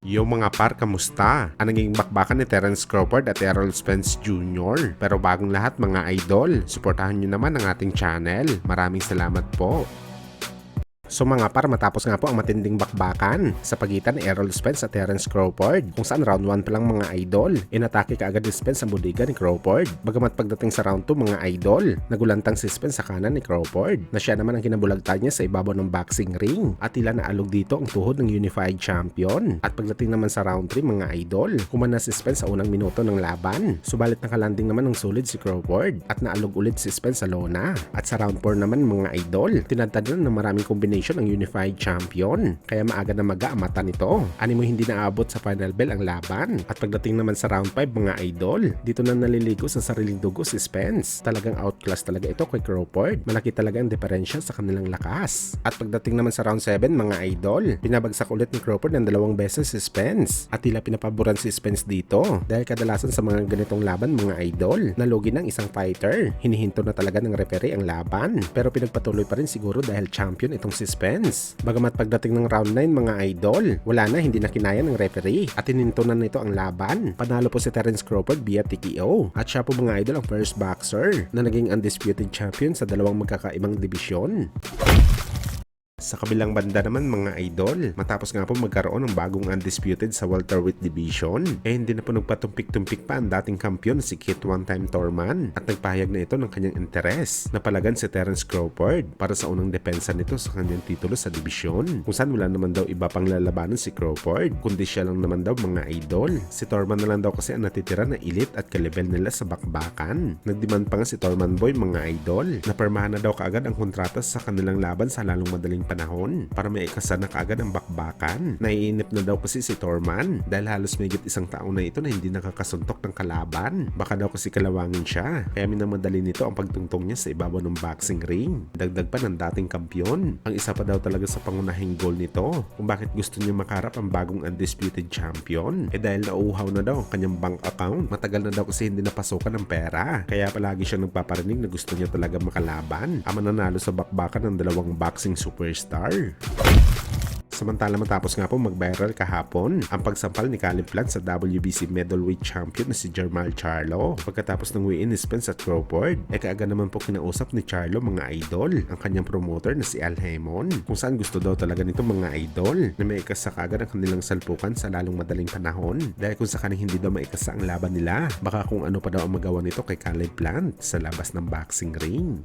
Yung mga par, kamusta? Ang naging bakbakan ni Terence Crawford at Errol Spence Jr. Pero bagong lahat mga idol, suportahan nyo naman ang ating channel. Maraming salamat po. So mga par, matapos nga po ang matinding bakbakan sa pagitan ni Errol Spence at Terence Crawford, kung saan round 1 pa lang mga idol, inatake kaagad ni Spence ang budiga ni Crawford. Bagamat pagdating sa round 2 mga idol, nagulantang si Spence sa kanan ni Crawford, na siya naman ang kinabulagtan niya sa ibabaw ng boxing ring at tila naalog dito ang tuhod ng Unified Champion. At pagdating naman sa round 3 mga idol, kumana si Spence sa unang minuto ng laban, subalit nakalanding naman ng solid si Crawford at naalog ulit si Spence sa lona. At sa round 4 naman mga idol, tinadtadan ng maraming kombinasyon ang Unified Champion, kaya maaga na maga ang mata nito. Ani mo hindi naabot sa final bell ang laban. At pagdating naman sa round 5 mga idol, dito na naliligo sa sariling dugo si Spence. Talagang outclass talaga ito kay Crawford. Malaki talaga ang diferensya sa kanilang lakas. At pagdating naman sa round 7 mga idol, pinabagsak ulit ni Crawford ng 2 beses si Spence. At tila pinapaboran si Spence dito dahil kadalasan sa mga ganitong laban mga idol, nalugi ng isang fighter. Hinihinto na talaga ng referee ang laban, pero pinagpatuloy pa rin siguro dahil champion itong si Spence. Bagamat pagdating ng round 9 mga idol, wala na, hindi na kinaya ng referee at hininto na nito ang laban. Panalo po si Terence Crawford via TKO at siya po mga idol ang first boxer na naging undisputed champion sa dalawang magkakaibang dibisyon. Sa kabilang banda naman mga idol, matapos nga po magkaroon ng bagong undisputed sa welterweight division, hindi na po nagpatumpik-tumpik pa ang dating kampiyon si Kit One-Time Thurman at nagpahayag na ito ng kanyang interes na palagan si Terence Crawford para sa unang depensa nito sa kanyang titulo sa dibisyon, kung saan wala naman daw iba pang lalabanan si Crawford kundi siya lang naman daw mga idol. Si Thurman na lang daw kasi ang natitira na elite at kalibel nila sa bakbakan. Nagdemand pa nga si Thurman Boy mga idol na permahan na daw kaagad ang kontrata sa kanilang laban sa lalong madaling panahon para may ikasa na kaagad ang bakbakan. Naiinip na daw kasi si Thurman dahil halos may isang taon na ito na hindi nakakasuntok ng kalaban. Baka daw kasi kalawangin siya, kaya minamadali nito ang pagtungtong niya sa ibabaw ng boxing ring. Dagdag pa ng dating kampiyon. Ang isa pa daw talaga sa pangunahing goal nito kung bakit gusto niya makaharap ang bagong undisputed champion, dahil nauuhaw na daw ang kanyang bank account. Matagal na daw kasi hindi napasukan ng pera, kaya palagi siyang nagpaparinig na gusto niya talaga makalaban ang mananalo sa bakbakan ng dalawang boxing superstar. Samantala matapos nga po mag-viral kahapon ang pagsampal ni Caleb Plant sa WBC middleweight champion na si Jermall Charlo. Pagkatapos ng win ni Spence at Crawford, kaagad naman po kinausap ni Charlo mga idol ang kanyang promoter na si Al Haymon, kung saan gusto daw talaga nito mga idol na may ikasa kaagad ang kanilang salpukan sa lalong madaling panahon, dahil kung sakaling hindi daw maikasa ang laban nila, baka kung ano pa daw ang magawa nito kay Caleb Plant sa labas ng boxing ring.